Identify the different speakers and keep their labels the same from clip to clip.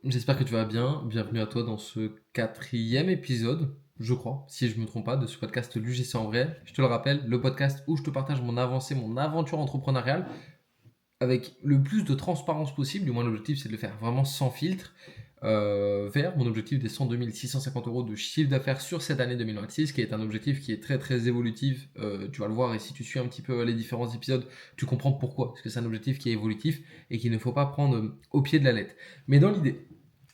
Speaker 1: J'espère que tu vas bien. Bienvenue à toi dans ce quatrième épisode, je crois, si je ne me trompe pas, de ce podcast l'UGC en vrai. Je te le rappelle, le podcast où je te partage mon avancée, mon aventure entrepreneuriale avec le plus de transparence possible. Du moins, l'objectif, c'est de le faire vraiment sans filtre vers mon objectif des 102 650 euros de chiffre d'affaires sur cette année 2026, qui est un objectif qui est très très évolutif. Tu vas le voir, et si tu suis un petit peu les différents épisodes, tu comprends pourquoi. Parce que c'est un objectif qui est évolutif et qu'il ne faut pas prendre au pied de la lettre. Mais dans l'idée,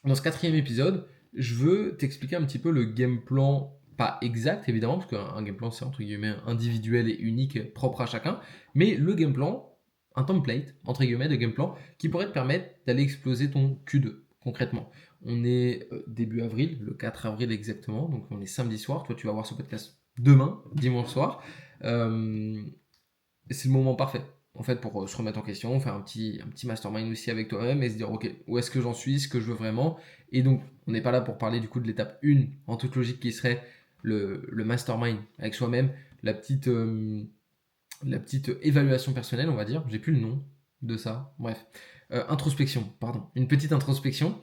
Speaker 1: dans ce quatrième épisode, je veux t'expliquer un petit peu le game plan, pas exact évidemment, parce qu'un game plan c'est entre guillemets individuel et unique, propre à chacun, mais le game plan, un template entre guillemets de game plan qui pourrait te permettre d'aller exploser ton Q2 concrètement. On est début avril, le 4 avril exactement, donc on est samedi soir. Toi tu vas voir ce podcast demain, dimanche soir. Euh, c'est le moment parfait en fait pour se remettre en question, faire un petit mastermind aussi avec toi-même et se dire ok, où est-ce que j'en suis, ce que je veux vraiment. Et donc on n'est pas là pour parler du coup de l'étape 1 en toute logique qui serait le mastermind avec soi-même, la petite, euh, la petite évaluation personnelle on va dire, j'ai plus le nom de ça, bref. Introspection, pardon, une petite introspection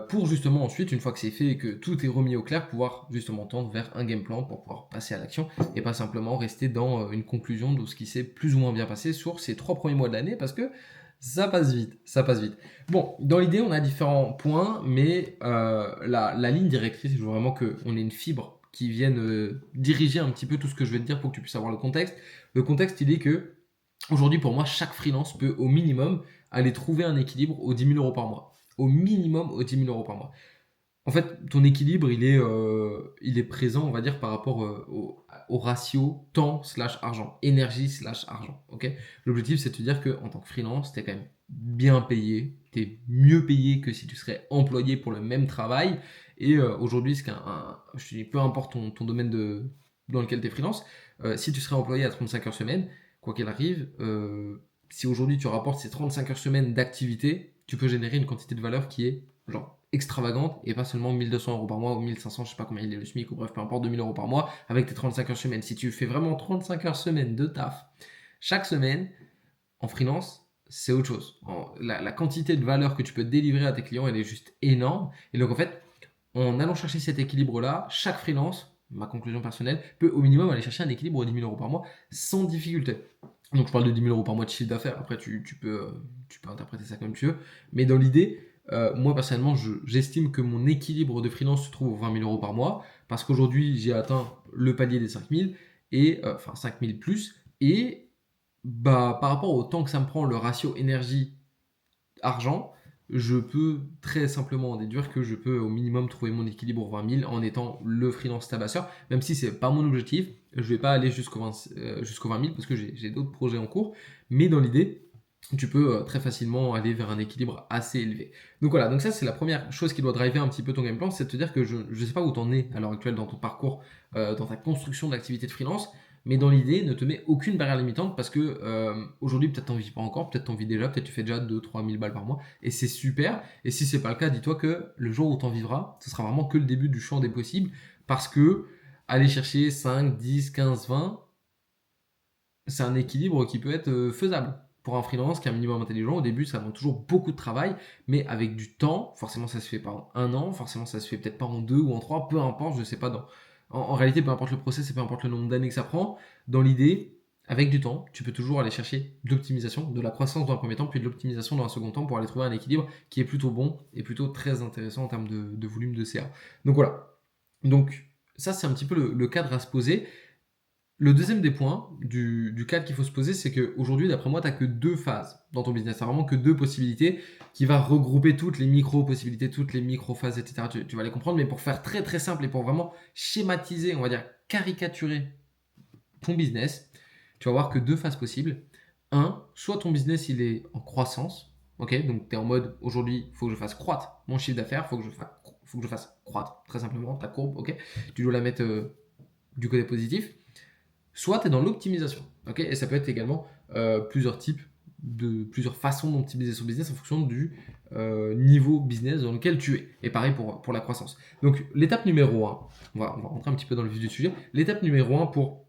Speaker 1: pour justement ensuite, une fois que c'est fait et que tout est remis au clair, pouvoir justement tendre vers un game plan pour pouvoir passer à l'action et pas simplement rester dans une conclusion de ce qui s'est plus ou moins bien passé sur ces 3 premiers mois de l'année parce que ça passe vite, ça passe vite. Bon, dans l'idée, on a différents points, mais la ligne directrice, je veux vraiment qu'on ait une fibre qui vienne diriger un petit peu tout ce que je vais te dire pour que tu puisses avoir le contexte. Le contexte, il est que aujourd'hui, pour moi, chaque freelance peut au minimum aller trouver un équilibre aux 10 000 euros par mois. Au minimum aux 10 000 euros par mois. En fait, ton équilibre, il est présent, on va dire, par rapport au ratio temps slash argent, énergie slash argent. Ok. L'objectif, c'est de te dire que en tant que freelance, tu es quand même bien payé, tu es mieux payé que si tu serais employé pour le même travail. Et aujourd'hui, je te dis, peu importe ton domaine dans lequel tu es freelance, si tu serais employé à 35 heures semaine, quoi qu'il arrive, si aujourd'hui tu rapportes ces 35 heures semaine d'activité, tu peux générer une quantité de valeur qui est genre extravagante et pas seulement 1200 euros par mois ou 1500, je sais pas combien il est le SMIC ou bref, peu importe, 2000 euros par mois avec tes 35 heures semaine. Si tu fais vraiment 35 heures semaine de taf chaque semaine en freelance, c'est autre chose. La quantité de valeur que tu peux délivrer à tes clients, elle est juste énorme. Et donc en fait, en allant chercher cet équilibre-là, chaque freelance, ma conclusion personnelle, peut au minimum aller chercher un équilibre de 10 000 euros par mois sans difficulté. Donc je parle de 10 000 euros par mois de chiffre d'affaires, après tu peux interpréter ça comme tu veux, mais dans l'idée, moi personnellement, j'estime que mon équilibre de freelance se trouve aux 20 000 euros par mois, parce qu'aujourd'hui j'ai atteint le palier des 5 000, et, enfin 5 000 plus, et bah, par rapport au temps que ça me prend, le ratio énergie-argent, je peux très simplement en déduire que je peux au minimum trouver mon équilibre aux 20 000 en étant le freelance tabasseur, même si c'est pas mon objectif, je vais pas aller jusqu'aux 20 000 parce que j'ai d'autres projets en cours, mais dans l'idée, tu peux très facilement aller vers un équilibre assez élevé. Donc voilà, donc ça c'est la première chose qui doit driver un petit peu ton game plan, c'est de te dire que je ne sais pas où tu en es à l'heure actuelle dans ton parcours, dans ta construction d'activité de freelance, mais dans l'idée, ne te mets aucune barrière limitante parce que aujourd'hui peut-être t'en vis pas encore, peut-être t'en vis déjà, peut-être tu fais déjà 2 3 000 balles par mois et c'est super. Et si c'est pas le cas, dis-toi que le jour où t'en vivras, ce sera vraiment que le début du champ des possibles parce que aller chercher 5 10 15 20, c'est un équilibre qui peut être faisable. Pour un freelance qui est un minimum intelligent, au début ça demande toujours beaucoup de travail, mais avec du temps, forcément ça se fait pas en un an, forcément ça se fait peut-être pas en deux ou en trois, peu importe, je sais pas. En réalité, peu importe le process et peu importe le nombre d'années que ça prend, dans l'idée, avec du temps, tu peux toujours aller chercher de l'optimisation, de la croissance dans un premier temps, puis de l'optimisation dans un second temps pour aller trouver un équilibre qui est plutôt bon et plutôt très intéressant en termes de volume de CA. Donc voilà. Donc ça c'est un petit peu le cadre à se poser. Le deuxième des points du cadre qu'il faut se poser, c'est qu'aujourd'hui, d'après moi, tu n'as que deux phases dans ton business. Tu n'as vraiment que deux possibilités qui va regrouper toutes les micro-possibilités, toutes les micro-phases, etc. Tu vas les comprendre, mais pour faire très très simple et pour vraiment schématiser, on va dire caricaturer ton business, tu vas voir que deux phases possibles. Un, soit ton business il est en croissance, ok, donc tu es en mode aujourd'hui, il faut que je fasse croître mon chiffre d'affaires, il faut que je fasse croître très simplement ta courbe, ok, tu dois la mettre du côté positif. Soit tu es dans l'optimisation. Ok, et ça peut être également plusieurs façons d'optimiser son business en fonction du niveau business dans lequel tu es. Et pareil pour la croissance. Donc l'étape numéro 1, on va rentrer un petit peu dans le vif du sujet. L'étape numéro 1 pour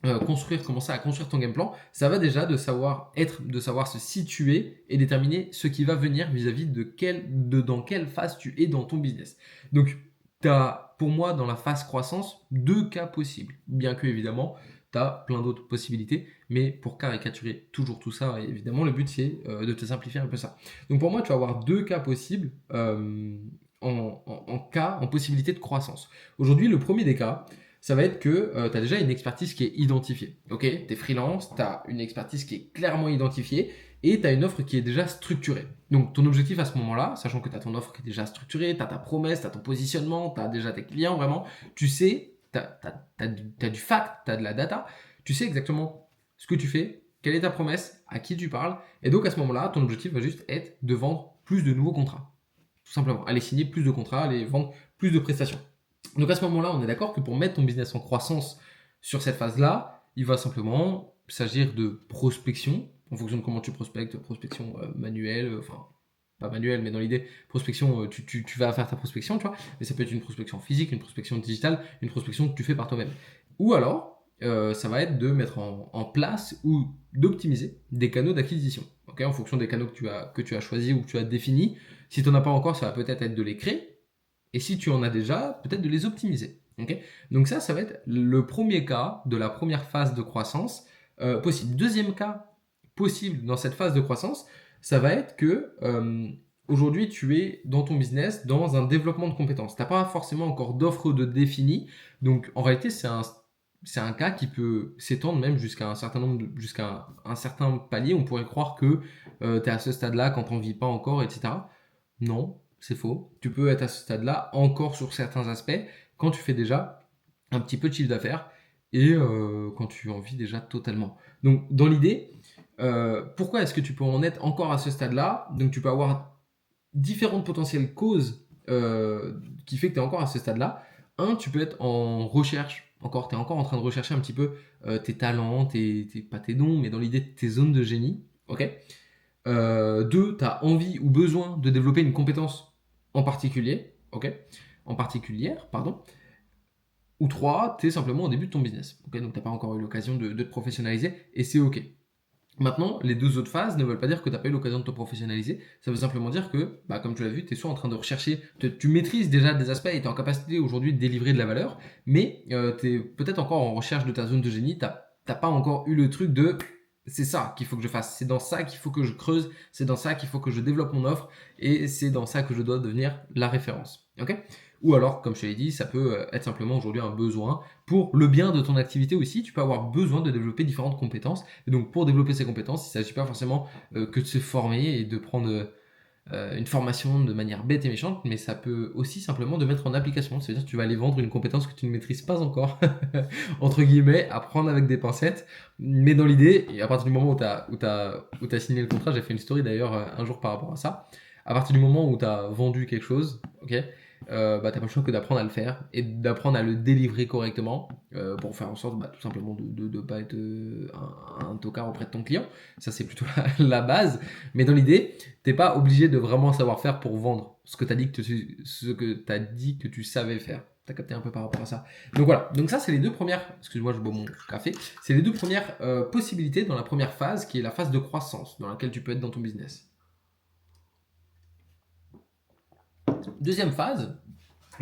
Speaker 1: commencer à construire ton game plan, ça va déjà de savoir se situer et déterminer ce qui va venir vis-à-vis dans quelle phase tu es dans ton business. Donc, tu as, pour moi, dans la phase croissance, deux cas possibles. Bien que, évidemment, tu as plein d'autres possibilités, mais pour caricaturer toujours tout ça, évidemment, le but, c'est de te simplifier un peu ça. Donc, pour moi, tu vas avoir deux cas possibles en possibilité de croissance. Aujourd'hui, le premier des cas, ça va être que tu as déjà une expertise qui est identifiée. Ok, tu es freelance, tu as une expertise qui est clairement identifiée et tu as une offre qui est déjà structurée. Donc ton objectif à ce moment-là, sachant que tu as ton offre qui est déjà structurée, tu as ta promesse, tu as ton positionnement, tu as déjà tes clients, vraiment, tu sais, tu as du fact, tu as de la data, tu sais exactement ce que tu fais, quelle est ta promesse, à qui tu parles. Et donc à ce moment-là, ton objectif va juste être de vendre plus de nouveaux contrats. Tout simplement, aller signer plus de contrats, aller vendre plus de prestations. Donc à ce moment-là, on est d'accord que pour mettre ton business en croissance sur cette phase-là, il va simplement s'agir de prospection, en fonction de comment tu prospectes, prospection manuelle, enfin pas manuelle, mais dans l'idée, prospection, tu vas faire ta prospection, tu vois, mais ça peut être une prospection physique, une prospection digitale, une prospection que tu fais par toi-même. Ou alors, ça va être de mettre en place ou d'optimiser des canaux d'acquisition, okay, en fonction des canaux que tu as choisis ou que tu as définis. Si tu n'en as pas encore, ça va peut-être être de les créer. Et si tu en as déjà, peut-être de les optimiser. Okay, donc ça va être le premier cas de la première phase de croissance possible. Deuxième cas possible dans cette phase de croissance, ça va être que aujourd'hui tu es dans ton business dans un développement de compétences. Tu n'as pas forcément encore d'offre de définie. Donc en réalité, c'est un cas qui peut s'étendre même jusqu'à un certain nombre, jusqu'à un certain palier. On pourrait croire que tu es à ce stade-là quand on ne vit pas encore, etc. Non, c'est faux. Tu peux être à ce stade-là encore sur certains aspects quand tu fais déjà un petit peu de chiffre d'affaires et quand tu en vis déjà totalement. Donc, dans l'idée, pourquoi est-ce que tu peux en être encore à ce stade-là? Donc, tu peux avoir différentes potentielles causes qui fait que tu es encore à ce stade-là. Un, tu peux être en recherche. Encore, tu es encore en train de rechercher un petit peu tes talents, pas tes dons, mais dans l'idée, tes zones de génie. Ok. Deux, tu as envie ou besoin de développer une compétence en particulier, ok, en particulière, pardon. Ou trois, tu es simplement au début de ton business, ok, donc tu n'as pas encore eu l'occasion de te professionnaliser et c'est ok. Maintenant, les deux autres phases ne veulent pas dire que tu n'as pas eu l'occasion de te professionnaliser. Ça veut simplement dire que, bah, comme tu l'as vu, tu es soit en train de rechercher, tu maîtrises déjà des aspects et tu es en capacité aujourd'hui de délivrer de la valeur, mais tu es peut-être encore en recherche de ta zone de génie. Tu n'as pas encore eu le truc de c'est ça qu'il faut que je fasse, c'est dans ça qu'il faut que je creuse, c'est dans ça qu'il faut que je développe mon offre et c'est dans ça que je dois devenir la référence. Ok? Ou alors, comme je te l'ai dit, ça peut être simplement aujourd'hui un besoin pour le bien de ton activité aussi. Tu peux avoir besoin de développer différentes compétences. Et donc, pour développer ces compétences, il ne s'agit pas forcément que de se former et de prendre une formation de manière bête et méchante, mais ça peut aussi simplement de mettre en application. C'est-à-dire que tu vas aller vendre une compétence que tu ne maîtrises pas encore, entre guillemets, à prendre avec des pincettes. Mais dans l'idée, et à partir du moment où tu as signé le contrat, j'ai fait une story d'ailleurs un jour par rapport à ça, à partir du moment où tu as vendu quelque chose, ok, bah, tu n'as pas le choix que d'apprendre à le faire et d'apprendre à le délivrer correctement pour faire en sorte bah, tout simplement de ne pas être un tocard auprès de ton client. Ça, c'est plutôt la base. Mais dans l'idée, tu n'es pas obligé de vraiment savoir faire pour vendre ce que tu as dit que tu savais faire. Tu as capté un peu par rapport à ça. Donc voilà. Donc ça, c'est les deux premières. Excuse-moi, je bois mon café. C'est les deux premières possibilités dans la première phase qui est la phase de croissance dans laquelle tu peux être dans ton business. Deuxième phase,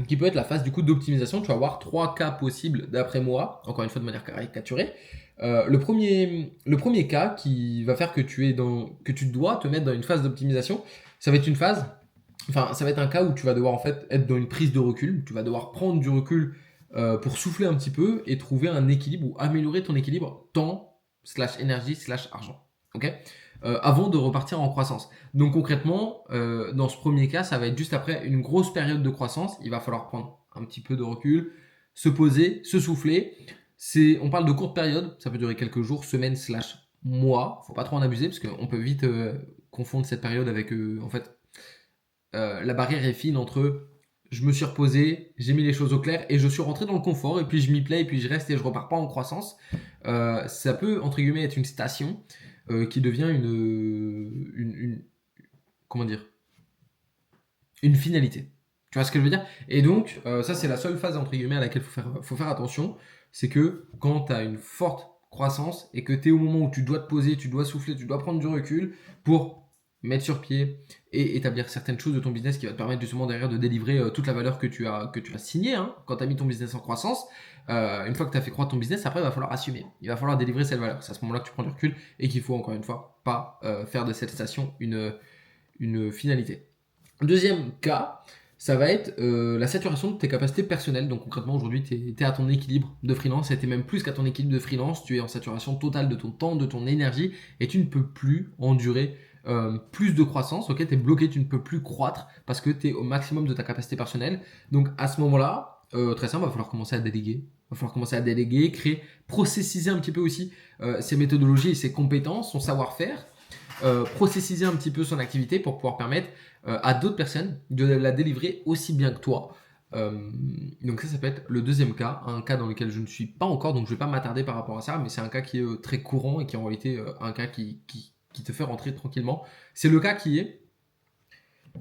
Speaker 1: qui peut être la phase du coup d'optimisation. Tu vas avoir trois cas possibles d'après moi, encore une fois de manière caricaturée. Le premier cas qui va faire que tu dois te mettre dans une phase d'optimisation, ça va être ça va être un cas où tu vas devoir en fait être dans une prise de recul. Tu vas devoir prendre du recul pour souffler un petit peu et trouver un équilibre ou améliorer ton équilibre temps / énergie / argent. Ok, avant de repartir en croissance. Donc concrètement, dans ce premier cas, ça va être juste après une grosse période de croissance. Il va falloir prendre un petit peu de recul, se poser, se souffler. On parle de courte période, ça peut durer quelques jours, semaines / mois. Faut pas trop en abuser parce qu'on peut vite confondre cette période avec en fait la barrière est fine entre je me suis reposé, j'ai mis les choses au clair et je suis rentré dans le confort et puis je m'y plais et puis je reste et je repars pas en croissance. Ça peut entre guillemets être une station qui devient comment dire, une finalité. Tu vois ce que je veux dire? Et donc, ça, c'est la seule phase, entre guillemets, à laquelle il faut faire attention. C'est que quand tu as une forte croissance et que tu es au moment où tu dois te poser, tu dois souffler, tu dois prendre du recul pour mettre sur pied et établir certaines choses de ton business qui va te permettre justement derrière de délivrer toute la valeur que tu as signée quand tu as mis ton business en croissance. Une fois que tu as fait croître ton business, après il va falloir assumer, il va falloir délivrer cette valeur. C'est à ce moment-là que tu prends du recul et qu'il faut encore une fois pas faire de cette station une finalité. Deuxième cas, ça va être la saturation de tes capacités personnelles. Donc concrètement, aujourd'hui, tu es à ton équilibre de freelance, et tu es même plus qu'à ton équilibre de freelance, tu es en saturation totale de ton temps, de ton énergie, et tu ne peux plus endurer plus de croissance, ok, tu es bloqué, tu ne peux plus croître parce que tu es au maximum de ta capacité personnelle. Donc à ce moment-là, très simple, il va falloir commencer à déléguer. Il va falloir commencer à déléguer, créer, processiser un petit peu aussi ses méthodologies et ses compétences, son savoir-faire, processiser un petit peu son activité pour pouvoir permettre à d'autres personnes de la délivrer aussi bien que toi. Donc ça peut être le deuxième cas, un cas dans lequel je ne suis pas encore, donc je ne vais pas m'attarder par rapport à ça, mais c'est un cas qui est très courant et qui est en réalité un cas qui te fait rentrer tranquillement. C'est le cas qui est,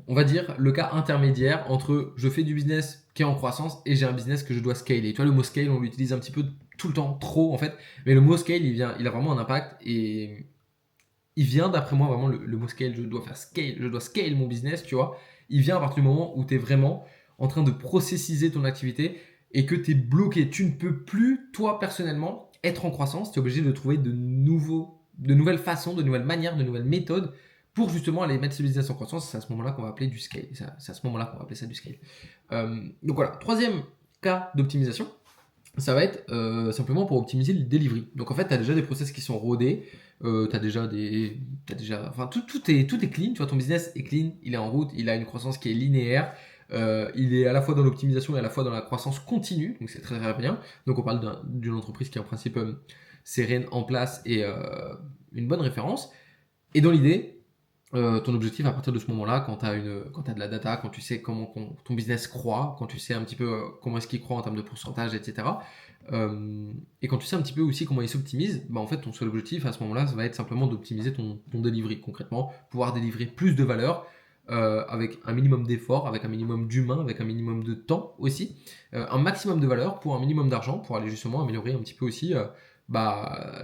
Speaker 1: on va dire, le cas intermédiaire entre je fais du business qui est en croissance et j'ai un business que je dois scaler. Tu vois, le mot scale, on l'utilise un petit peu tout le temps, trop en fait, mais le mot scale, il a vraiment un impact et il vient d'après moi vraiment le mot scale, je dois scale mon business, tu vois. Il vient à partir du moment où tu es vraiment en train de processiser ton activité et que tu es bloqué. Tu ne peux plus, toi personnellement, être en croissance. Tu es obligé de trouver de nouvelles façons, de nouvelles manières, de nouvelles méthodes pour justement aller mettre ce business en croissance. C'est à ce moment-là qu'on va appeler du scale. C'est à ce moment-là qu'on va appeler ça du scale. Donc voilà, troisième cas d'optimisation, ça va être simplement pour optimiser le delivery. Donc en fait, tu as déjà des process qui sont rodés, enfin tout est clean, tu vois, ton business est clean, il est en route, il a une croissance qui est linéaire, il est à la fois dans l'optimisation et à la fois dans la croissance continue, donc c'est très très bien. Donc on parle d'une entreprise qui est en principe sereine, en place et une bonne référence. Et dans l'idée, ton objectif à partir de ce moment-là, quand tu as de la data, quand tu sais comment ton business croît, quand tu sais un petit peu comment est-ce qu'il croît en termes de pourcentage, etc. Et quand tu sais un petit peu aussi comment il s'optimise, bah en fait ton seul objectif à ce moment-là, ça va être simplement d'optimiser ton delivery concrètement, pouvoir délivrer plus de valeur avec un minimum d'effort, avec un minimum d'humain, avec un minimum de temps aussi, un maximum de valeur pour un minimum d'argent, pour aller justement améliorer un petit peu aussi on va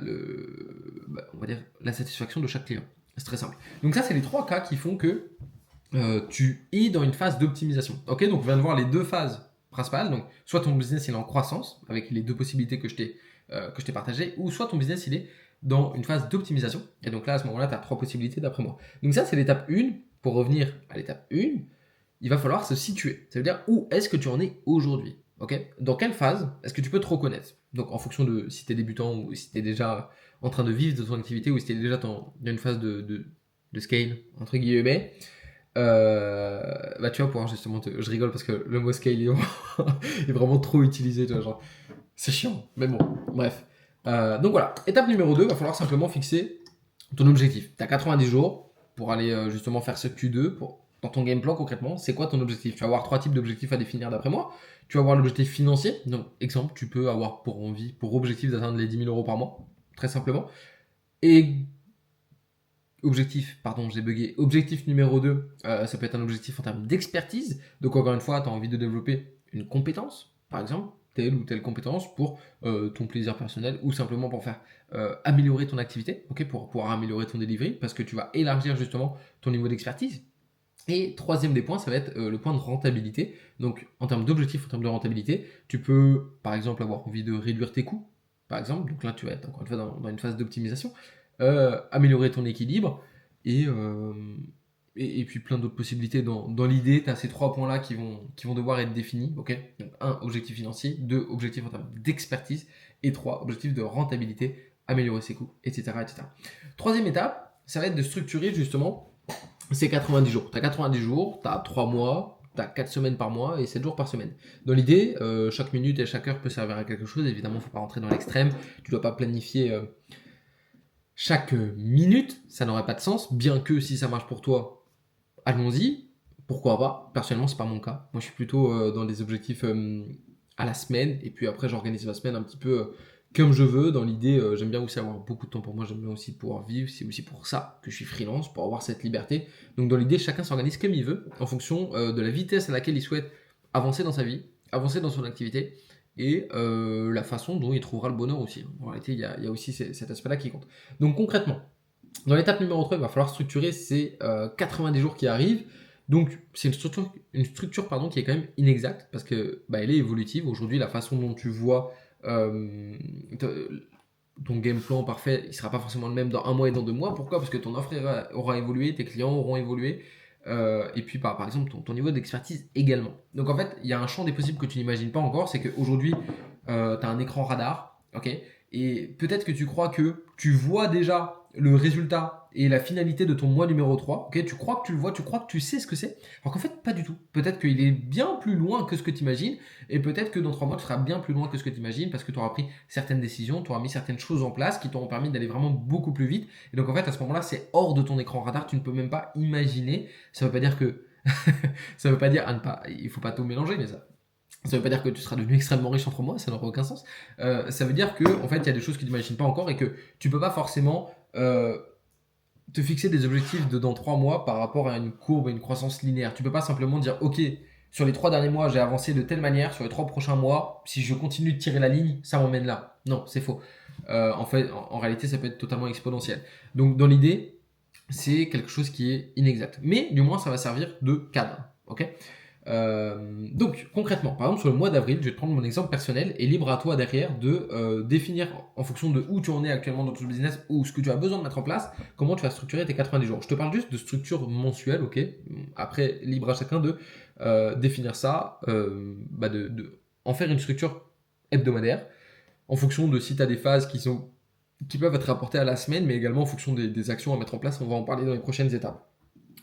Speaker 1: dire la satisfaction de chaque client. C'est très simple. Donc ça, c'est les trois cas qui font que tu es dans une phase d'optimisation. Ok, donc on vient de voir les deux phases principales. Donc soit ton business il est en croissance avec les deux possibilités que je t'ai partagées, ou soit ton business il est dans une phase d'optimisation. Et donc là, à ce moment-là, tu as trois possibilités d'après moi. Donc ça, c'est l'étape 1. Pour revenir à l'étape 1, il va falloir se situer. Ça veut dire où est-ce que tu en es aujourd'hui. Ok, dans quelle phase est-ce que tu peux te reconnaître? Donc en fonction de si tu es débutant ou si tu es déjà en train de vivre de ton activité ou si tu es déjà dans une phase de scale, entre guillemets, bah tu vas pouvoir justement je rigole parce que le mot scale est vraiment trop utilisé, tu vois, genre c'est chiant, mais bon, bref. Donc voilà, étape numéro 2, il va falloir simplement fixer ton objectif. Tu as 90 jours pour aller justement faire ce Q2 dans ton game plan concrètement. C'est quoi ton objectif? Tu vas avoir trois types d'objectifs à définir d'après moi. Tu vas avoir l'objectif financier. Donc, exemple, tu peux avoir pour objectif d'atteindre les 10 000 euros par mois, très simplement. Et objectif numéro 2, ça peut être un objectif en termes d'expertise. Donc, encore une fois, tu as envie de développer une compétence, par exemple, telle ou telle compétence pour ton plaisir personnel ou simplement pour faire améliorer ton activité, ok, pour pouvoir améliorer ton delivery parce que tu vas élargir justement ton niveau d'expertise. Et troisième des points, ça va être le point de rentabilité. Donc, en termes d'objectifs, en termes de rentabilité, tu peux, par exemple, avoir envie de réduire tes coûts, par exemple. Donc là, tu vas être encore une fois dans une phase d'optimisation. Améliorer ton équilibre et puis plein d'autres possibilités. Dans l'idée, tu as ces trois points-là qui vont devoir être définis. Ok, donc, 1, objectif financier. 2, objectif en termes d'expertise. Et 3, objectif de rentabilité, améliorer ses coûts, etc., etc. Troisième étape, ça va être de structurer justement ces 90 jours. Tu as 90 jours, tu as 3 mois, tu as 4 semaines par mois et 7 jours par semaine. Dans l'idée, chaque minute et chaque heure peut servir à quelque chose. Évidemment, il ne faut pas rentrer dans l'extrême. Tu ne dois pas planifier chaque minute. Ça n'aurait pas de sens. Bien que si ça marche pour toi, allons-y. Pourquoi pas? Personnellement, c'est pas mon cas. Moi, je suis plutôt dans des objectifs à la semaine. Et puis après, j'organise ma semaine un petit peu comme je veux. Dans l'idée, j'aime bien aussi avoir beaucoup de temps pour moi. J'aime bien aussi pouvoir vivre. C'est aussi pour ça que je suis freelance, pour avoir cette liberté. Donc dans l'idée, chacun s'organise comme il veut, en fonction de la vitesse à laquelle il souhaite avancer dans sa vie, avancer dans son activité. et la façon dont il trouvera le bonheur aussi. En réalité, il y a aussi cet aspect-là qui compte. Donc concrètement, dans l'étape numéro 3, il va falloir structurer ces 90 jours qui arrivent. Donc, c'est une structure pardon, qui est quand même inexacte parce que elle est évolutive. Aujourd'hui, la façon dont tu vois euh, ton game plan parfait, il ne sera pas forcément le même dans un mois et dans 2 mois. Pourquoi? Parce que ton offre aura évolué, tes clients auront évolué, et puis par exemple ton niveau d'expertise également. Donc en fait, il y a un champ des possibles que tu n'imagines pas encore, c'est qu'aujourd'hui, tu as un écran radar, ok? Et peut-être que tu crois que tu vois déjà le résultat et la finalité de ton mois numéro 3, ok? Tu crois que tu le vois, tu crois que tu sais ce que c'est, alors qu'en fait, pas du tout. Peut-être qu'il est bien plus loin que ce que tu imagines, et peut-être que dans 3 mois, tu seras bien plus loin que ce que tu imagines parce que tu auras pris certaines décisions, tu auras mis certaines choses en place qui t'auront permis d'aller vraiment beaucoup plus vite. Et donc, en fait, à ce moment-là, c'est hors de ton écran radar, tu ne peux même pas imaginer. Ça ne veut pas dire que. Ça ne veut pas dire. Il ne faut pas tout mélanger, mais ça ne veut pas dire que tu seras devenu extrêmement riche en 3 mois, ça n'aura aucun sens. Ça veut dire que, en fait, il y a des choses que tu n'imagines pas encore et que tu ne peux pas forcément te fixer des objectifs de dans 3 mois par rapport à une courbe et une croissance linéaire. Tu ne peux pas simplement dire, ok, sur les 3 derniers mois, j'ai avancé de telle manière, sur les 3 prochains mois, si je continue de tirer la ligne, ça m'emmène là. Non, c'est faux. En fait, en réalité, ça peut être totalement exponentiel. Donc, dans l'idée, c'est quelque chose qui est inexact. Mais du moins, ça va servir de cadre. Ok. Donc concrètement, par exemple sur le mois d'avril, je vais te prendre mon exemple personnel et libre à toi derrière de définir en fonction de où tu en es actuellement dans ton business ou ce que tu as besoin de mettre en place, comment tu vas structurer tes 90 jours. Je te parle juste de structure mensuelle, ok? Après, libre à chacun de définir ça, de en faire une structure hebdomadaire en fonction de si tu as des phases qui peuvent être rapportées à la semaine, mais également en fonction des actions à mettre en place. On va en parler dans les prochaines étapes.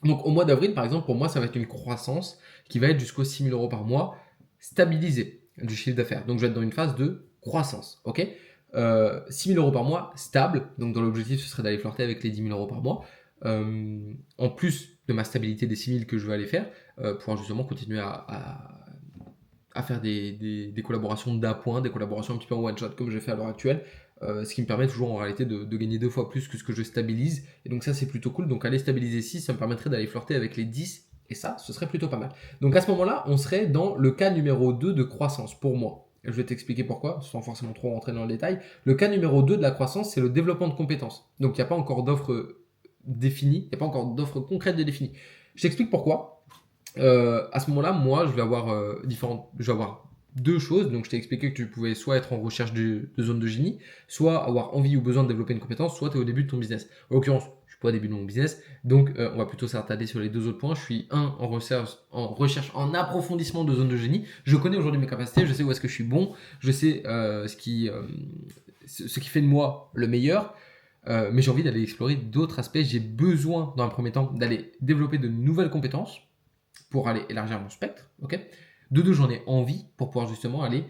Speaker 1: Donc au mois d'avril, par exemple, pour moi, ça va être une croissance qui va être jusqu'aux 6 000 euros par mois, stabilisée du chiffre d'affaires. Donc je vais être dans une phase de croissance, ok? 6 000 euros par mois, stable. Donc dans l'objectif, ce serait d'aller flirter avec les 10 000 euros par mois. En plus de ma stabilité des 6 000 que je vais aller faire, pour justement continuer à faire des collaborations d'appoint, des collaborations un petit peu en one-shot comme je fais à l'heure actuelle, ce qui me permet toujours en réalité de gagner 2 fois plus que ce que je stabilise. Et donc ça, c'est plutôt cool. Donc aller stabiliser 6, ça me permettrait d'aller flirter avec les 10. Et ça, ce serait plutôt pas mal. Donc à ce moment-là, on serait dans le cas numéro 2 de croissance pour moi. Je vais t'expliquer pourquoi, sans forcément trop rentrer dans le détail. Le cas numéro 2 de la croissance, c'est le développement de compétences. Donc il n'y a pas encore d'offre définie, il n'y a pas encore d'offre concrète de définie. Je t'explique pourquoi. À ce moment-là, moi, je vais avoir 2 choses. Donc, je t'ai expliqué que tu pouvais soit être en recherche de zone de génie, soit avoir envie ou besoin de développer une compétence, soit tu es au début de ton business. En l'occurrence, je suis pas au début de mon business, donc on va plutôt s'attarder sur les 2 autres points. Je suis en recherche, en approfondissement de zone de génie. Je connais aujourd'hui mes capacités, je sais où est-ce que je suis bon, je sais ce qui fait de moi le meilleur. Mais j'ai envie d'aller explorer d'autres aspects. J'ai besoin, dans un premier temps, d'aller développer de nouvelles compétences pour aller élargir mon spectre, ok? De deux, j'en ai envie pour pouvoir justement aller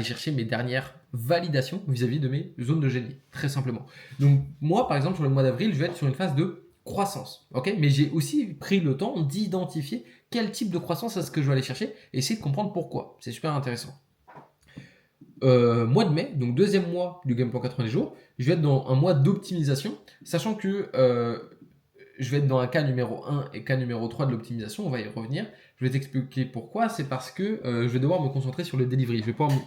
Speaker 1: chercher mes dernières validations vis-à-vis de mes zones de génie, très simplement. Donc moi, par exemple, sur le mois d'avril, je vais être sur une phase de croissance, ok? Mais j'ai aussi pris le temps d'identifier quel type de croissance est-ce que je vais aller chercher et essayer de comprendre pourquoi. C'est super intéressant. Mois de mai, donc deuxième mois du Game Plan 90 jours, je vais être dans un mois d'optimisation, sachant que je vais être dans un cas numéro 1 et cas numéro 3 de l'optimisation, on va y revenir. Je vais t'expliquer pourquoi, c'est parce que je vais devoir me concentrer sur le delivery.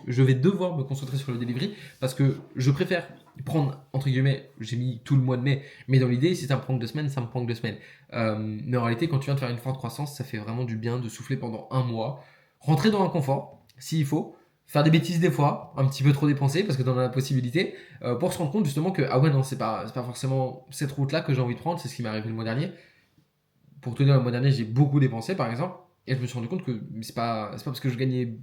Speaker 1: Je vais devoir me concentrer sur le delivery parce que je préfère prendre, entre guillemets, j'ai mis tout le mois de mai, mais dans l'idée, si ça me prend que 2 semaines, ça me prend que 2 semaines. Mais en réalité, quand tu viens de faire une forte croissance, ça fait vraiment du bien de souffler pendant un mois, rentrer dans un confort, s'il faut, faire des bêtises des fois, un petit peu trop dépenser parce que tu en as la possibilité, pour se rendre compte justement que ah ouais non c'est pas forcément cette route là que j'ai envie de prendre, c'est ce qui m'est arrivé le mois dernier. Pour te dire, le mois dernier j'ai beaucoup dépensé par exemple et je me suis rendu compte que c'est pas parce que je gagnais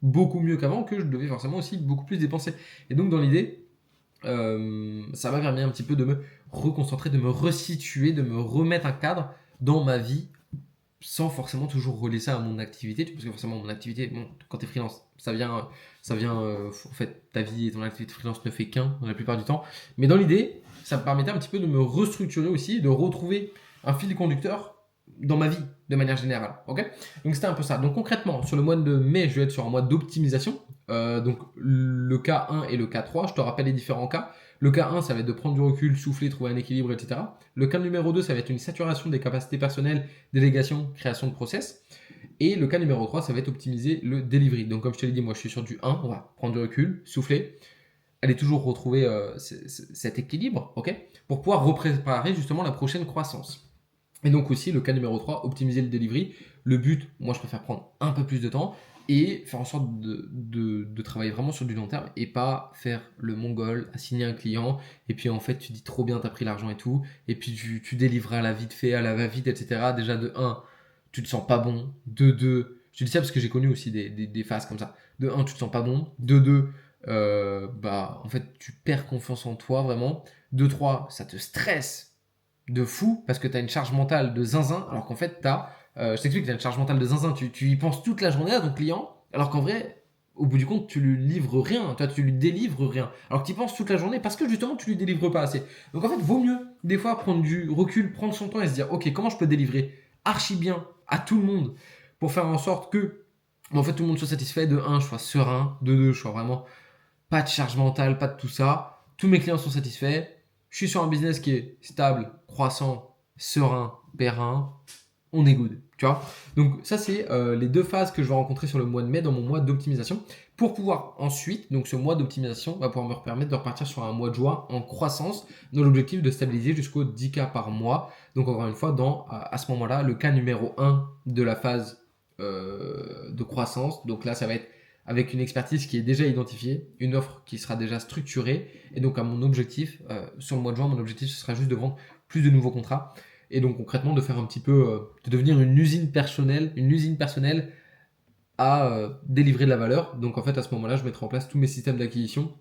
Speaker 1: beaucoup mieux qu'avant que je devais forcément aussi beaucoup plus dépenser. Et donc dans l'idée, ça m'a permis un petit peu de me reconcentrer, de me resituer, de me remettre un cadre dans ma vie sans forcément toujours relier ça à mon activité, parce que forcément mon activité, bon, quand tu es freelance, ça vient en fait, ta vie et ton activité freelance ne fait qu'un dans la plupart du temps, mais dans l'idée, ça me permettait un petit peu de me restructurer aussi, de retrouver un fil conducteur dans ma vie, de manière générale, ok? Donc c'était un peu ça. Donc concrètement, sur le mois de mai, je vais être sur un mois d'optimisation, donc le cas 1 et le cas 3, je te rappelle les différents cas. Le cas 1, ça va être de prendre du recul, souffler, trouver un équilibre, etc. Le cas numéro 2, ça va être une saturation des capacités personnelles, délégation, création de process. Et le cas numéro 3, ça va être optimiser le delivery. Donc comme je te l'ai dit, moi je suis sur du 1, on va prendre du recul, souffler, aller toujours retrouver cet équilibre, ok, pour pouvoir repréparer justement la prochaine croissance. Et donc aussi, le cas numéro 3, optimiser le delivery. Le but, moi je préfère prendre un peu plus de temps et faire en sorte de travailler vraiment sur du long terme et pas faire le mongol, assigner un client et puis en fait tu dis trop bien, tu as pris l'argent et tout, et puis tu délivres à la vite fait, à la va-vite, etc. Déjà de un, tu te sens pas bon. De 2, je te dis ça parce que j'ai connu aussi des phases comme ça. De un, tu te sens pas bon. De 2, bah en fait tu perds confiance en toi vraiment. De 3, ça te stresse de fou parce que tu as une charge mentale de zinzin alors qu'en fait je t'explique, tu as une charge mentale de zinzin, tu y penses toute la journée à ton client alors qu'en vrai au bout du compte tu lui livres rien, toi tu lui délivres rien alors que tu y penses toute la journée parce que justement tu lui délivres pas assez. Donc en fait vaut mieux des fois prendre du recul, prendre son temps et se dire ok, comment je peux délivrer archi bien à tout le monde pour faire en sorte que en fait tout le monde soit satisfait. De un, je sois serein. De 2, je sois vraiment pas de charge mentale, pas de tout ça. Tous mes clients sont satisfaits. Je suis sur un business qui est stable, croissant, serein, périn. On est good, tu vois. Donc ça, c'est les deux phases que je vais rencontrer sur le mois de mai dans mon mois d'optimisation pour pouvoir ensuite, donc ce mois d'optimisation va pouvoir me permettre de repartir sur un mois de juin en croissance dans l'objectif de stabiliser jusqu'au 10K par mois. Donc encore une fois, à ce moment-là, le cas numéro 1 de la phase de croissance. Donc là, ça va être avec une expertise qui est déjà identifiée, une offre qui sera déjà structurée. Et donc à mon objectif, sur le mois de juin, mon objectif, ce sera juste de vendre plus de nouveaux contrats. Et donc concrètement, de faire un petit peu, de devenir une usine personnelle à délivrer de la valeur. Donc en fait, à ce moment-là, je mettrai en place tous mes systèmes d'acquisition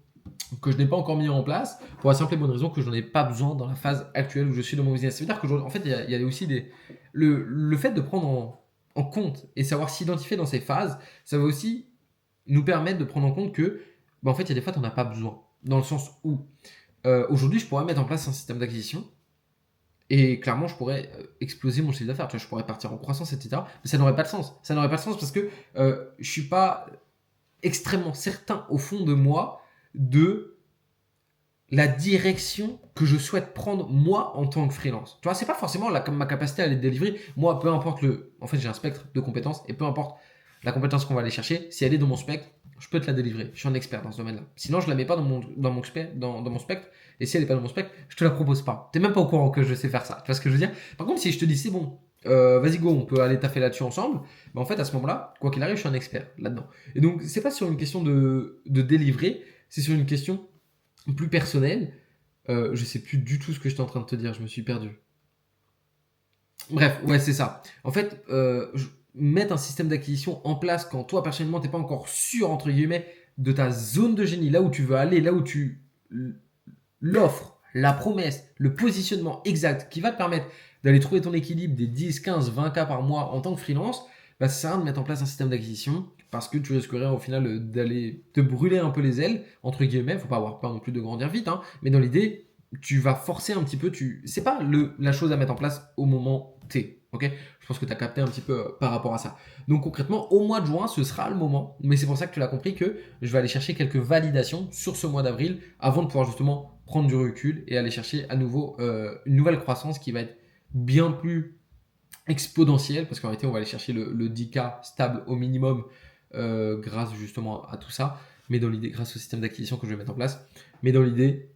Speaker 1: que je n'ai pas encore mis en place pour la simple et bonne raison que je n'en ai pas besoin dans la phase actuelle où je suis dans mon business. Ça veut dire qu'en fait, il y a aussi le fait de prendre en compte et savoir s'identifier dans ces phases, ça va aussi nous permettre de prendre en compte que, bah, en fait, il y a des fois, tu n'en as pas besoin. Dans le sens où, aujourd'hui, je pourrais mettre en place un système d'acquisition et clairement, je pourrais exploser mon chiffre d'affaires. Tu vois, je pourrais partir en croissance, etc. Mais ça n'aurait pas de sens. Ça n'aurait pas de sens parce que je suis pas extrêmement certain au fond de moi de la direction que je souhaite prendre moi en tant que freelance. Tu vois, c'est pas forcément ma capacité à les délivrer. Moi, peu importe En fait, j'ai un spectre de compétences et peu importe la compétence qu'on va aller chercher, si elle est dans mon spectre, je peux te la délivrer. Je suis un expert dans ce domaine-là. Sinon, je la mets pas dans mon spectre. Et si elle est pas dans mon spectre, je te la propose pas. T'es même pas au courant que je sais faire ça. Tu vois ce que je veux dire? Par contre, si je te dis c'est bon, vas-y go, on peut aller taffer là-dessus ensemble. En fait, à ce moment-là, quoi qu'il arrive, je suis un expert là-dedans. Et donc, c'est pas sur une question de délivrer, c'est sur une question plus personnelle. Je sais plus du tout ce que j'étais en train de te dire. Je me suis perdu. Bref, ouais, c'est ça. En fait, mettre un système d'acquisition en place quand toi, personnellement, t'es pas encore sûr, entre guillemets, de ta zone de génie, là où tu veux aller, là où l'offre, la promesse, le positionnement exact qui va te permettre d'aller trouver ton équilibre des 10, 15, 20K par mois en tant que freelance, bah, ça sert à rien de mettre en place un système d'acquisition parce que tu risquerais au final d'aller te brûler un peu les ailes, entre guillemets. Faut pas avoir peur non plus de grandir vite, hein, mais dans l'idée, tu vas forcer un petit peu. C'est pas la chose à mettre en place au moment T. Ok, je pense que tu as capté un petit peu par rapport à ça. Donc concrètement, au mois de juin, ce sera le moment. Mais c'est pour ça que tu l'as compris que je vais aller chercher quelques validations sur ce mois d'avril avant de pouvoir justement prendre du recul et aller chercher à nouveau une nouvelle croissance qui va être bien plus exponentielle parce qu'en réalité, on va aller chercher le 10K stable au minimum grâce justement à tout ça. Mais dans l'idée, grâce au système d'acquisition que je vais mettre en place. Mais dans l'idée,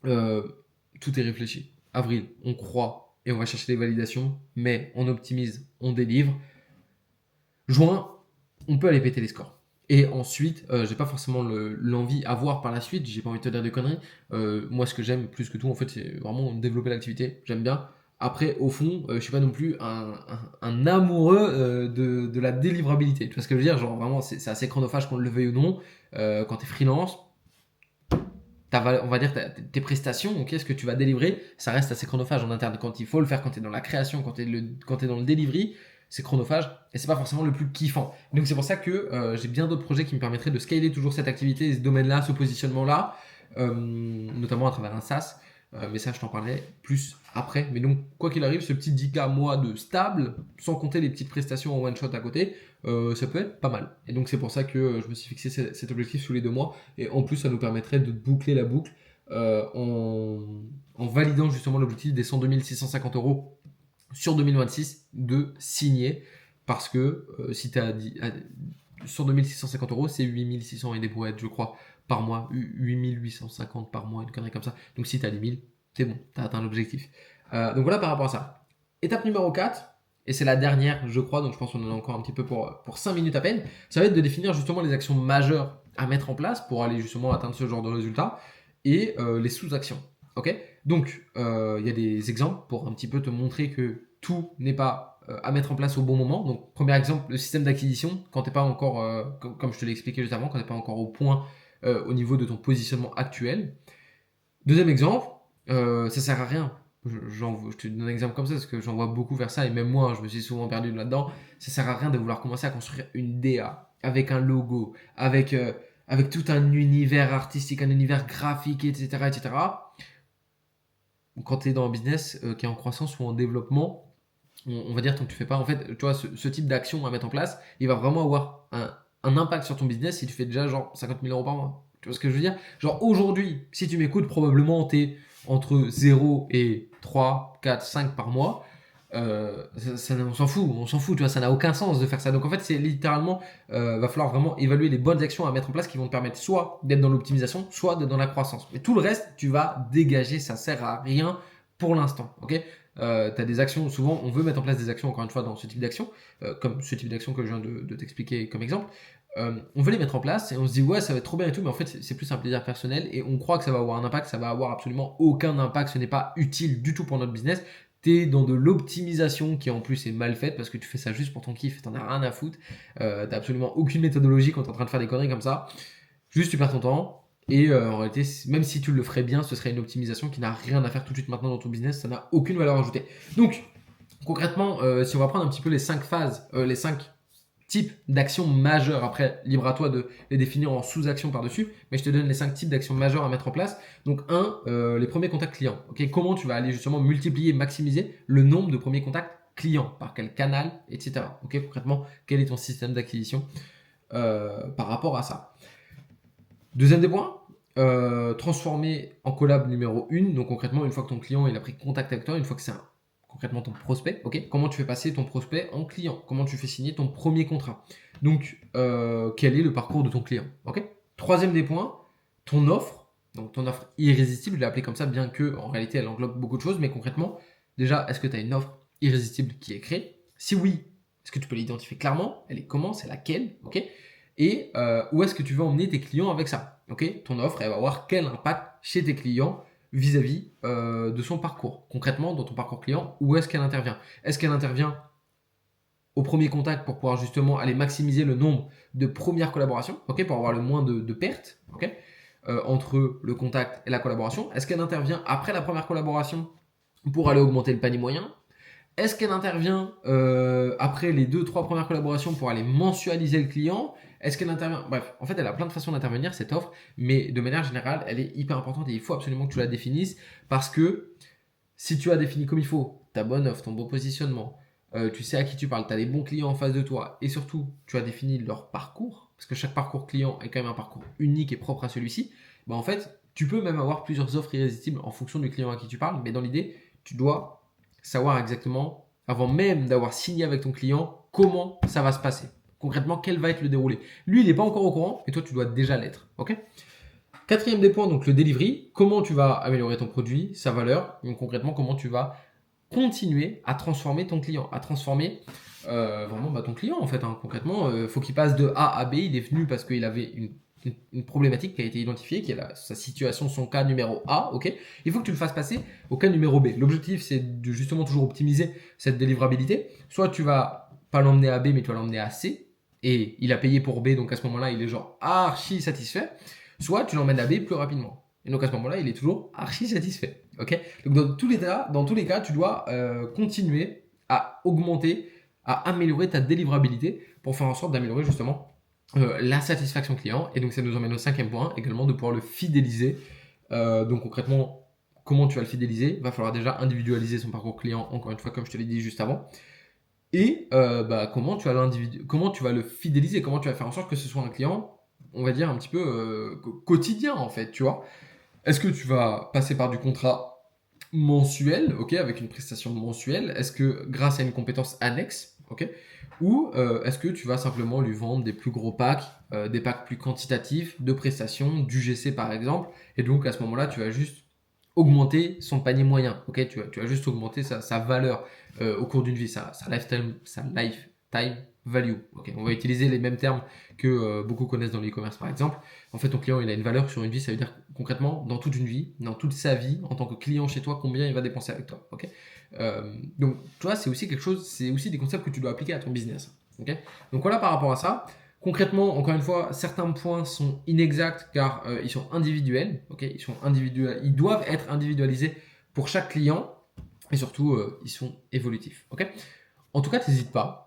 Speaker 1: tout est réfléchi. Avril, on croit et on va chercher des validations. Mai, on optimise, on délivre. Juin, on peut aller péter les scores. Et ensuite, j'ai pas forcément l'envie à voir par la suite, j'ai pas envie de te dire des conneries. Moi, ce que j'aime plus que tout, en fait, c'est vraiment développer l'activité. J'aime bien. Après, au fond, je suis pas non plus un amoureux de la délivrabilité. Tu vois ce que je veux dire? Genre, vraiment, c'est assez chronophage qu'on le veuille ou non. Quand tu es freelance, on va dire tes prestations, ok, ce que tu vas délivrer, ça reste assez chronophage en interne. Quand il faut le faire, quand tu es dans la création, quand tu es dans le delivery, c'est chronophage et c'est pas forcément le plus kiffant. Donc c'est pour ça que j'ai bien d'autres projets qui me permettraient de scaler toujours cette activité, ce domaine-là, ce positionnement-là, notamment à travers un SaaS. Mais ça, je t'en parlerai plus après. Mais donc, quoi qu'il arrive, ce petit 10K mois de stable, sans compter les petites prestations en one shot à côté, ça peut être pas mal. Et donc, c'est pour ça que je me suis fixé cet objectif sous les 2 mois. Et en plus, ça nous permettrait de boucler la boucle en validant justement l'objectif des 102 650 € sur 2026 de signer parce que si tu as sur 2650 euros, c'est 8600 et des brouettes, je crois, par mois, 8850 par mois, une connerie comme ça. Donc si tu as les 1000, c'est bon, tu as atteint l'objectif. Donc voilà par rapport à ça. Étape numéro 4, et c'est la dernière, je crois, donc je pense qu'on en a encore un petit peu pour 5 minutes à peine, ça va être de définir justement les actions majeures à mettre en place pour aller justement atteindre ce genre de résultat et les sous-actions. Ok. Donc, il y a des exemples pour un petit peu te montrer que tout n'est pas à mettre en place au bon moment. Donc, premier exemple, le système d'acquisition, quand tu n'es pas encore, comme je te l'ai expliqué juste avant, quand tu n'es pas encore au point au niveau de ton positionnement actuel. Deuxième exemple, ça sert à rien. Je te donne un exemple comme ça parce que j'en vois beaucoup vers ça et même moi, je me suis souvent perdu là-dedans. Ça sert à rien de vouloir commencer à construire une DA avec un logo, avec tout un univers artistique, un univers graphique, etc., etc. Quand tu es dans un business qui est en croissance ou en développement, on va dire tant que tu fais pas, en fait, tu vois, ce type d'action à mettre en place, il va vraiment avoir un impact sur ton business si tu fais déjà genre 50 000 euros par mois. Tu vois ce que je veux dire? Genre aujourd'hui, si tu m'écoutes, probablement tu es entre 0 et 3, 4, 5 par mois. On s'en fout, tu vois, ça n'a aucun sens de faire ça. Donc en fait, c'est littéralement, va falloir vraiment évaluer les bonnes actions à mettre en place qui vont te permettre soit d'être dans l'optimisation, soit d'être dans la croissance. Mais tout le reste, tu vas dégager, ça sert à rien pour l'instant, ok? Tu as des actions, souvent on veut mettre en place des actions, encore une fois, dans ce type d'action, comme ce type d'action que je viens de t'expliquer comme exemple. On veut les mettre en place et on se dit ouais ça va être trop bien et tout, mais en fait c'est plus un plaisir personnel et on croit que ça va avoir un impact, ça va avoir absolument aucun impact, ce n'est pas utile du tout pour notre business. Tu es dans de l'optimisation qui en plus est mal faite parce que tu fais ça juste pour ton kiff et t'en as rien à foutre. T'as absolument aucune méthodologie quand t'es en train de faire des conneries comme ça. Juste tu perds ton temps. Et en réalité, même si tu le ferais bien, ce serait une optimisation qui n'a rien à faire tout de suite maintenant dans ton business. Ça n'a aucune valeur ajoutée. Donc, concrètement, si on va prendre un petit peu les 5 phases, les 5 types d'actions majeures, après, libre à toi de les définir en sous-actions par-dessus, mais je te donne les 5 types d'actions majeures à mettre en place. Donc, les premiers contacts clients. Okay, comment tu vas aller justement multiplier, maximiser le nombre de premiers contacts clients, par quel canal, etc. Okay, concrètement, quel est ton système d'acquisition par rapport à ça. Deuxième des points, transformer en collab numéro 1. Donc concrètement, une fois que ton client il a pris contact avec toi, une fois que c'est concrètement ton prospect, ok, comment tu fais passer ton prospect en client? Comment tu fais signer ton premier contrat? Donc, quel est le parcours de ton client? Ok. Troisième des points, ton offre. Donc ton offre irrésistible, je l'ai appelée comme ça, bien que en réalité elle englobe beaucoup de choses, mais concrètement, déjà, est-ce que tu as une offre irrésistible qui est créée? Si oui, est-ce que tu peux l'identifier clairement? Elle est comment? C'est laquelle? Ok. Et où est-ce que tu veux emmener tes clients avec ça? Okay, ton offre, elle va avoir quel impact chez tes clients vis-à-vis de son parcours. Concrètement, dans ton parcours client, où est-ce qu'elle intervient? Est-ce qu'elle intervient au premier contact pour pouvoir justement aller maximiser le nombre de premières collaborations, okay, pour avoir le moins de pertes, okay, entre le contact et la collaboration? Est-ce qu'elle intervient après la première collaboration pour aller augmenter le panier moyen? Est-ce qu'elle intervient après les 2-3 premières collaborations pour aller mensualiser le client? Est-ce qu'elle intervient? Bref, en fait, elle a plein de façons d'intervenir, cette offre, mais de manière générale, elle est hyper importante et il faut absolument que tu la définisses parce que si tu as défini comme il faut ta bonne offre, ton bon positionnement, tu sais à qui tu parles, tu as les bons clients en face de toi et surtout, tu as défini leur parcours, parce que chaque parcours client est quand même un parcours unique et propre à celui-ci, bah en fait, tu peux même avoir plusieurs offres irrésistibles en fonction du client à qui tu parles, mais dans l'idée, tu dois savoir exactement, avant même d'avoir signé avec ton client, comment ça va se passer. Concrètement, quel va être le déroulé. Lui, il n'est pas encore au courant, et toi, tu dois déjà l'être. Ok. Quatrième des points, donc le delivery. Comment tu vas améliorer ton produit, sa valeur. Donc concrètement, comment tu vas continuer à transformer ton client, à transformer vraiment ton client en fait. Hein. Concrètement, il faut qu'il passe de A à B. Il est venu parce qu'il avait une problématique qui a été identifiée, qui est sa situation, son cas numéro A, ok. Il faut que tu le fasses passer au cas numéro B. L'objectif, c'est de justement toujours optimiser cette délivrabilité. Soit tu vas pas l'emmener à B, mais tu vas l'emmener à C, et il a payé pour B, donc à ce moment-là, il est genre archi satisfait. Soit tu l'emmènes à B plus rapidement. Et donc à ce moment-là, il est toujours archi satisfait. Ok. Donc dans tous les cas, tu dois continuer à augmenter, à améliorer ta délivrabilité pour faire en sorte d'améliorer justement la satisfaction client. Et donc ça nous emmène au cinquième point, également de pouvoir le fidéliser. Donc concrètement, comment tu vas le fidéliser? Il va falloir déjà individualiser son parcours client, encore une fois, comme je te l'ai dit juste avant. Et comment tu vas le fidéliser? Comment tu vas faire en sorte que ce soit un client, on va dire, un petit peu quotidien, en fait, tu vois? Est-ce que tu vas passer par du contrat mensuel, ok, avec une prestation mensuelle? Est-ce que grâce à une compétence annexe, Ok. Ou est-ce que tu vas simplement lui vendre des plus gros packs, des packs plus quantitatifs, de prestations, du GC par exemple, et donc à ce moment-là, tu vas juste augmenter son panier moyen. Ok, tu vas juste augmenter sa valeur au cours d'une vie, sa lifetime value. Ok, on va utiliser les mêmes termes que beaucoup connaissent dans l'e-commerce par exemple. En fait, ton client il a une valeur sur une vie, ça veut dire concrètement dans toute une vie, dans toute sa vie, en tant que client chez toi, combien il va dépenser avec toi. Ok. Donc, toi, c'est aussi quelque chose, c'est aussi des concepts que tu dois appliquer à ton business. Ok. Donc voilà par rapport à ça. Concrètement, encore une fois, certains points sont inexacts car ils sont individuels. Ok, ils sont individuels, ils doivent être individualisés pour chaque client et surtout ils sont évolutifs. Ok. En tout cas, n'hésite pas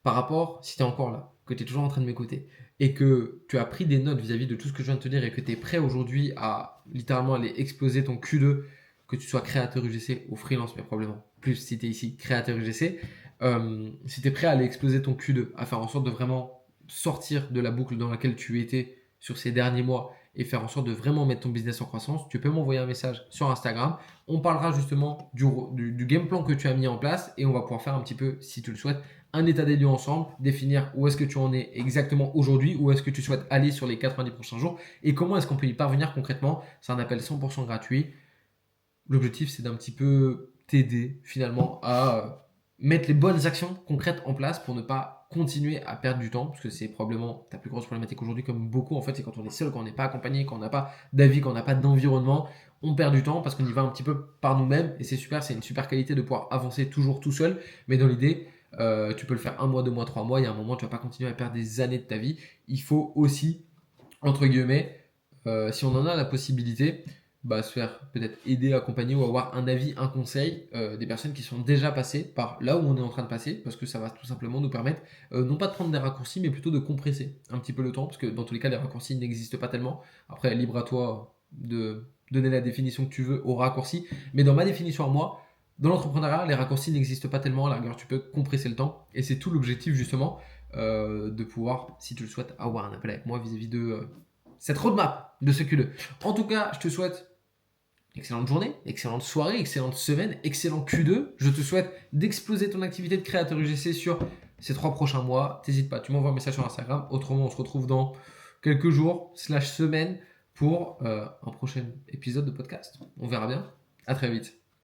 Speaker 1: par rapport, si tu es encore là, que tu es toujours en train de m'écouter et que tu as pris des notes vis-à-vis de tout ce que je viens de te dire et que tu es prêt aujourd'hui à littéralement aller exploser ton Q2, que tu sois créateur UGC ou freelance, mais probablement plus si tu es ici créateur UGC, si tu es prêt à aller exploser ton Q2, à faire en sorte de vraiment sortir de la boucle dans laquelle tu étais sur ces derniers mois et faire en sorte de vraiment mettre ton business en croissance, tu peux m'envoyer un message sur Instagram. On parlera justement du game plan que tu as mis en place et on va pouvoir faire un petit peu, si tu le souhaites, un état des lieux ensemble, définir où est-ce que tu en es exactement aujourd'hui, où est-ce que tu souhaites aller sur les 90 prochains jours et comment est-ce qu'on peut y parvenir concrètement. C'est un appel 100% gratuit. L'objectif, c'est d'un petit peu t'aider finalement à mettre les bonnes actions concrètes en place pour ne pas continuer à perdre du temps, parce que c'est probablement ta plus grosse problématique aujourd'hui, comme beaucoup en fait, c'est quand on est seul, quand on n'est pas accompagné, quand on n'a pas d'avis, quand on n'a pas d'environnement, on perd du temps parce qu'on y va un petit peu par nous-mêmes et c'est super, c'est une super qualité de pouvoir avancer toujours tout seul, mais dans l'idée, tu peux le faire 1 mois, 2 mois, 3 mois, il y a un moment, tu vas pas continuer à perdre des années de ta vie. Il faut aussi, entre guillemets, si on en a la possibilité, bah, se faire peut-être aider, accompagner ou avoir un avis, un conseil des personnes qui sont déjà passées par là où on est en train de passer, parce que ça va tout simplement nous permettre non pas de prendre des raccourcis, mais plutôt de compresser un petit peu le temps, parce que dans tous les cas, les raccourcis n'existent pas tellement. Après, libre à toi de donner la définition que tu veux aux raccourcis, mais dans ma définition à moi, dans l'entrepreneuriat, les raccourcis n'existent pas tellement, à la rigueur, tu peux compresser le temps, et c'est tout l'objectif justement de pouvoir, si tu le souhaites, avoir un appel avec moi vis-à-vis de cette roadmap de ce Q2. En tout cas, je te souhaite excellente journée, excellente soirée, excellente semaine, excellent Q2. Je te souhaite d'exploser ton activité de créateur UGC sur ces 3 prochains mois. N'hésite pas, tu m'envoies un message sur Instagram. Autrement, on se retrouve dans quelques jours, /semaines, pour un prochain épisode de podcast. On verra bien. À très vite.